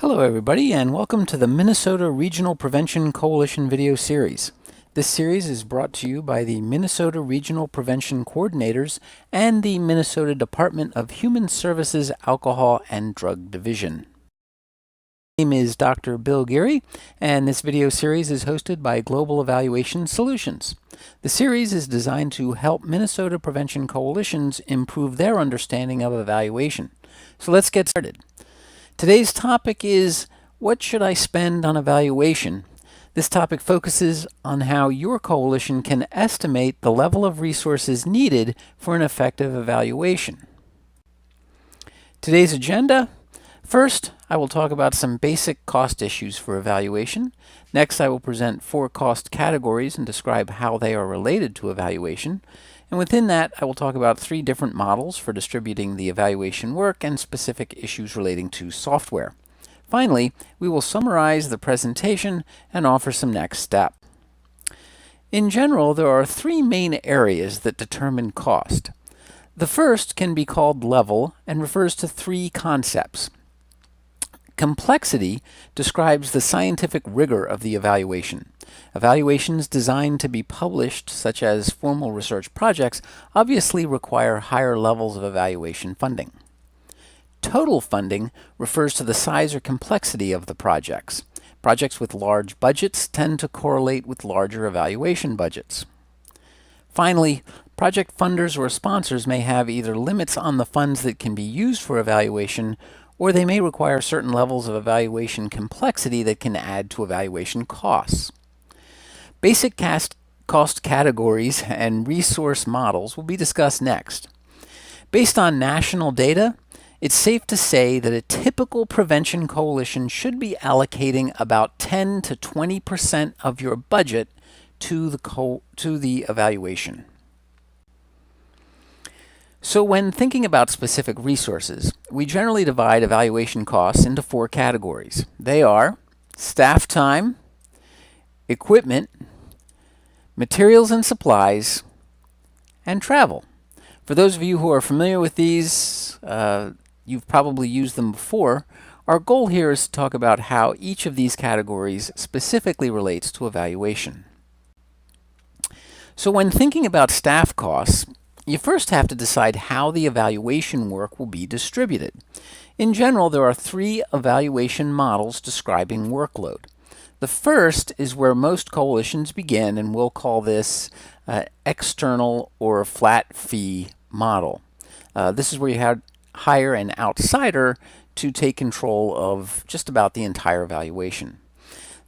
Hello everybody and welcome to the Minnesota Regional Prevention Coalition video series. This series is brought to you by the Minnesota Regional Prevention Coordinators and the Minnesota Department of Human Services Alcohol and Drug Division. My name is Dr. Bill Geary and this video series is hosted by Global Evaluation Solutions. The series is designed to help Minnesota Prevention Coalitions improve their understanding of evaluation. So let's get started. Today's topic is, what should I spend on evaluation? This topic focuses on how your coalition can estimate the level of resources needed for an effective evaluation. Today's agenda: first, I will talk about some basic cost issues for evaluation. Next, I will present 4 cost categories and describe how they are related to evaluation. And within that, I will talk about 3 different models for distributing the evaluation work and specific issues relating to software. Finally, we will summarize the presentation and offer some next steps. In general, there are 3 main areas that determine cost. The first can be called level and refers to 3 concepts. Complexity describes the scientific rigor of the evaluation. Evaluations designed to be published, such as formal research projects, obviously require higher levels of evaluation funding. Total funding refers to the size or complexity of the projects. Projects with large budgets tend to correlate with larger evaluation budgets. Finally, project funders or sponsors may have either limits on the funds that can be used for evaluation, or they may require certain levels of evaluation complexity that can add to evaluation costs. Basic cost categories and resource models will be discussed next. Based on national data, it's safe to say that a typical prevention coalition should be allocating about 10 to 20% of your budget to the evaluation. So when thinking about specific resources, we generally divide evaluation costs into 4 categories. They are staff time, equipment, materials and supplies, and travel. For those of you who are familiar with these, you've probably used them before. Our goal here is to talk about how each of these categories specifically relates to evaluation. So when thinking about staff costs, you first have to decide how the evaluation work will be distributed. In general, there are 3 evaluation models describing workload. The first is where most coalitions begin, and we'll call this external or flat fee model. This is where you hire an outsider to take control of just about the entire evaluation.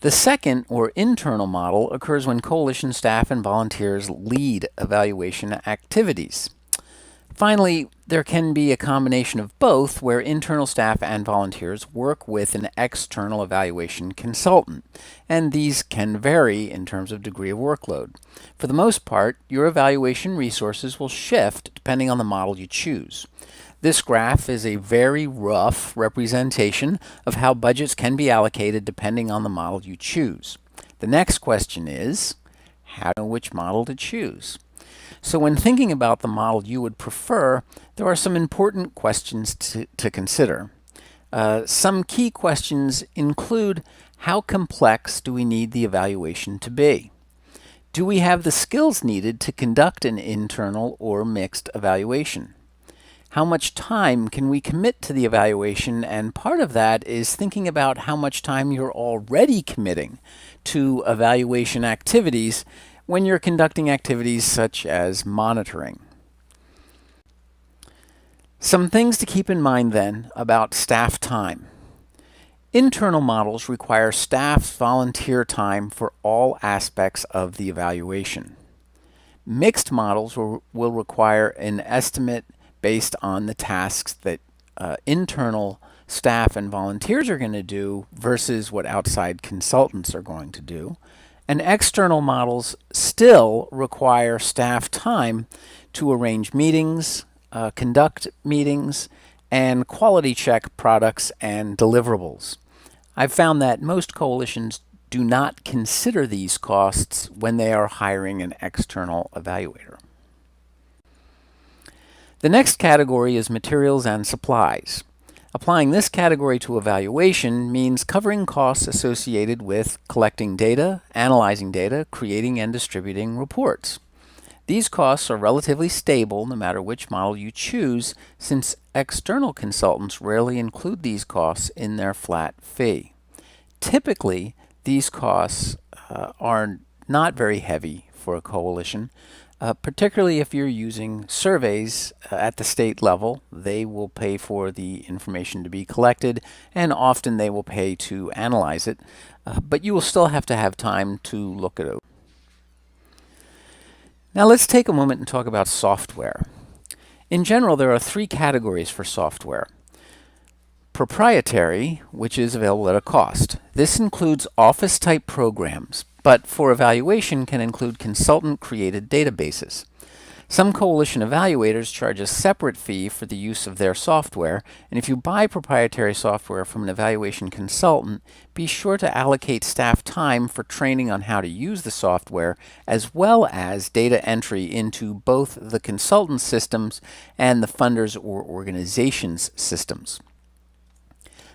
The second, or internal model, occurs when coalition staff and volunteers lead evaluation activities. Finally, there can be a combination of both, where internal staff and volunteers work with an external evaluation consultant, and these can vary in terms of degree of workload. For the most part, your evaluation resources will shift depending on the model you choose. This graph is a very rough representation of how budgets can be allocated depending on the model you choose. The next question is, how to know which model to choose? So when thinking about the model you would prefer, there are some important questions to consider. Some key questions include, how complex do we need the evaluation to be? Do we have the skills needed to conduct an internal or mixed evaluation? How much time can we commit to the evaluation? And part of that is thinking about how much time you're already committing to evaluation activities when you're conducting activities such as monitoring. Some things to keep in mind then about staff time. Internal models require staff's volunteer time for all aspects of the evaluation. Mixed models will require an estimate based on the tasks that internal staff and volunteers are going to do versus what outside consultants are going to do. And external models still require staff time to arrange meetings, conduct meetings, and quality check products and deliverables. I've found that most coalitions do not consider these costs when they are hiring an external evaluator. The next category is materials and supplies. Applying this category to evaluation means covering costs associated with collecting data, analyzing data, creating and distributing reports. These costs are relatively stable no matter which model you choose, since external consultants rarely include these costs in their flat fee. Typically, these costs are not very heavy for a coalition, particularly if you're using surveys at the state level. They will pay for the information to be collected, and often they will pay to analyze it, but you will still have to have time to look it over. Now let's take a moment and talk about software. In general, there are three categories for software. Proprietary, which is available at a cost. This includes Office-type programs, but for evaluation can include consultant-created databases. Some coalition evaluators charge a separate fee for the use of their software, and if you buy proprietary software from an evaluation consultant, be sure to allocate staff time for training on how to use the software, as well as data entry into both the consultant systems and the funders or organizations systems.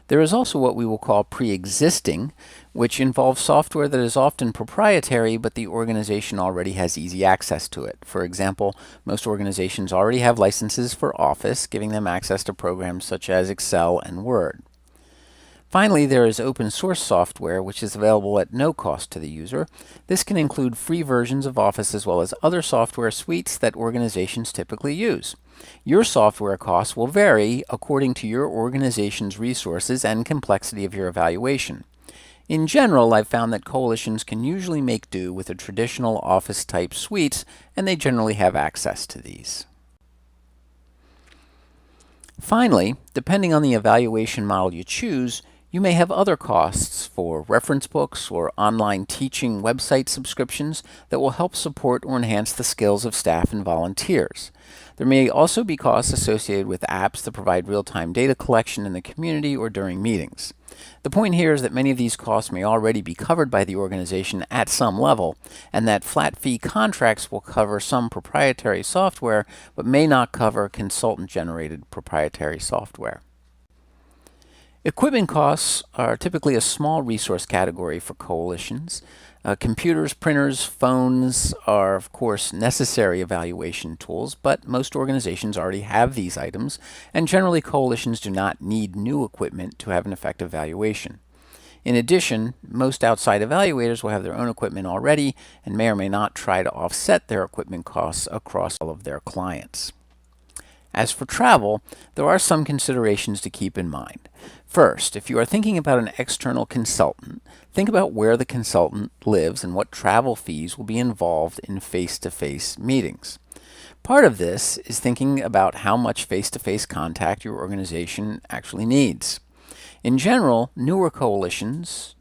There is also what we will call pre-existing, which involves software that is often proprietary, but the organization already has easy access to it. For example, most organizations already have licenses for Office, giving them access to programs such as Excel and Word. Finally, there is open source software, which is available at no cost to the user. This can include free versions of Office as well as other software suites that organizations typically use. Your software costs will vary according to your organization's resources and complexity of your evaluation. In general, I've found that coalitions can usually make do with the traditional Office-type suites, and they generally have access to these. Finally, depending on the evaluation model you choose, you may have other costs for reference books or online teaching website subscriptions that will help support or enhance the skills of staff and volunteers. There may also be costs associated with apps that provide real-time data collection in the community or during meetings. The point here is that many of these costs may already be covered by the organization at some level, and that flat fee contracts will cover some proprietary software but may not cover consultant-generated proprietary software. Equipment costs are typically a small resource category for coalitions. Computers, printers, phones are, of course, necessary evaluation tools, but most organizations already have these items, and generally coalitions do not need new equipment to have an effective evaluation. In addition, most outside evaluators will have their own equipment already and may or may not try to offset their equipment costs across all of their clients. As for travel, there are some considerations to keep in mind. First, if you are thinking about an external consultant, think about where the consultant lives and what travel fees will be involved in face-to-face meetings. Part of this is thinking about how much face-to-face contact your organization actually needs. In general, newer coalitions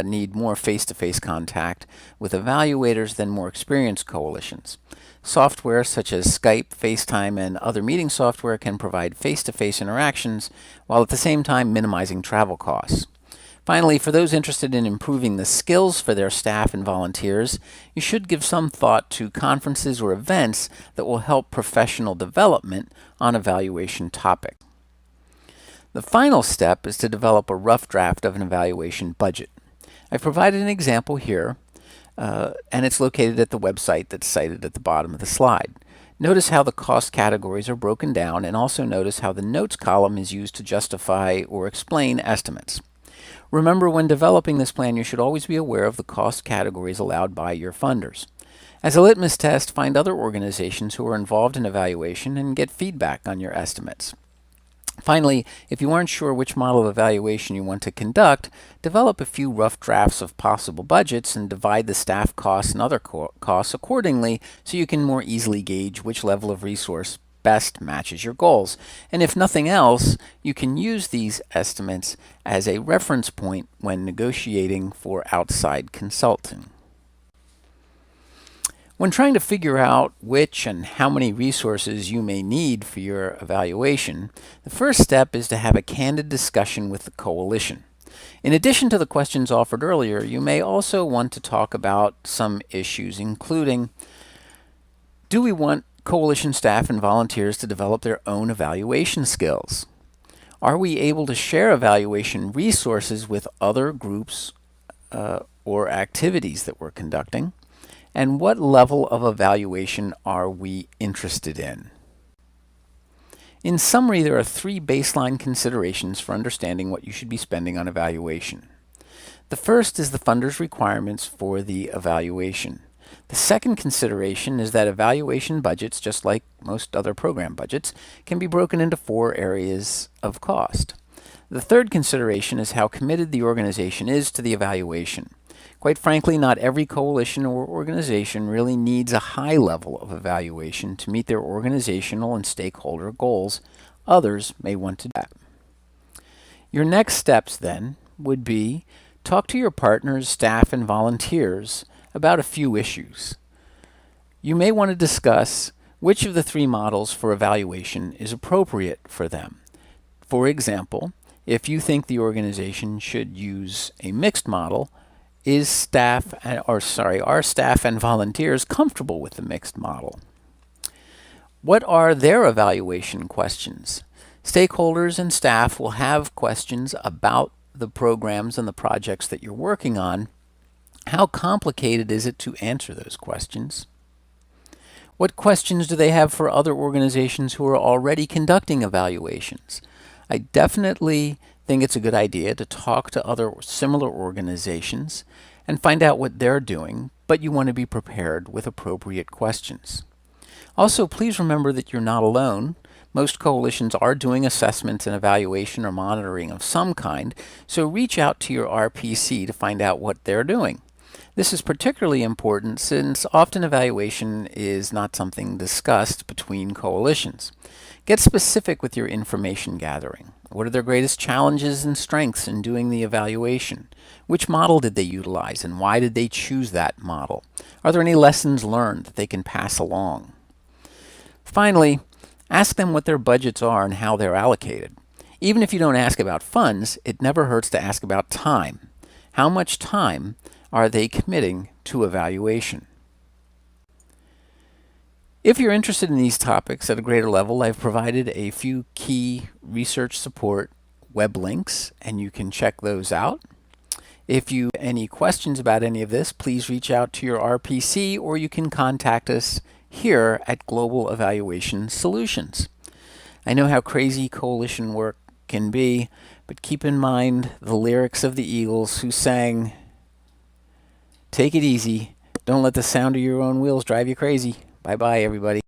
need more face-to-face contact with evaluators than more experienced coalitions. Software such as Skype, FaceTime, and other meeting software can provide face-to-face interactions while at the same time minimizing travel costs. Finally, for those interested in improving the skills for their staff and volunteers, you should give some thought to conferences or events that will help professional development on evaluation topics. The final step is to develop a rough draft of an evaluation budget. I've provided an example here, and it's located at the website that's cited at the bottom of the slide. Notice how the cost categories are broken down, and also notice how the notes column is used to justify or explain estimates. Remember, when developing this plan, you should always be aware of the cost categories allowed by your funders. As a litmus test, find other organizations who are involved in evaluation and get feedback on your estimates. Finally, if you aren't sure which model of evaluation you want to conduct, develop a few rough drafts of possible budgets and divide the staff costs and other costs accordingly so you can more easily gauge which level of resource best matches your goals. And if nothing else, you can use these estimates as a reference point when negotiating for outside consulting. When trying to figure out which and how many resources you may need for your evaluation, the first step is to have a candid discussion with the coalition. In addition to the questions offered earlier, you may also want to talk about some issues, including, do we want coalition staff and volunteers to develop their own evaluation skills? Are we able to share evaluation resources with other groups or activities that we're conducting? And what level of evaluation are we interested in? In summary, there are 3 baseline considerations for understanding what you should be spending on evaluation. The first is the funder's requirements for the evaluation. The second consideration is that evaluation budgets, just like most other program budgets, can be broken into 4 areas of cost. The third consideration is how committed the organization is to the evaluation. Quite frankly, not every coalition or organization really needs a high level of evaluation to meet their organizational and stakeholder goals. Others may want to do that. Your next steps then would be talk to your partners, staff, and volunteers about a few issues. You may want to discuss which of the 3 models for evaluation is appropriate for them. For example, if you think the organization should use a mixed model, are staff and volunteers comfortable with the mixed model? What are their evaluation questions? Stakeholders and staff will have questions about the programs and the projects that you're working on. How complicated is it to answer those questions? What questions do they have for other organizations who are already conducting evaluations? I definitely think it's a good idea to talk to other similar organizations and find out what they're doing, but you want to be prepared with appropriate questions. Also, please remember that you're not alone. Most coalitions are doing assessments and evaluation or monitoring of some kind, so reach out to your RPC to find out what they're doing. This is particularly important since often evaluation is not something discussed between coalitions. Get specific with your information gathering. What are their greatest challenges and strengths in doing the evaluation? Which model did they utilize and why did they choose that model? Are there any lessons learned that they can pass along? Finally, ask them what their budgets are and how they're allocated. Even if you don't ask about funds, it never hurts to ask about time. How much time are they committing to evaluation? If you're interested in these topics at a greater level, I've provided a few key research support web links, and you can check those out. If you have any questions about any of this, please reach out to your RPC, or you can contact us here at Global Evaluation Solutions. I know how crazy coalition work can be, but keep in mind the lyrics of the Eagles who sang, "Take it easy, don't let the sound of your own wheels drive you crazy." Bye-bye, everybody.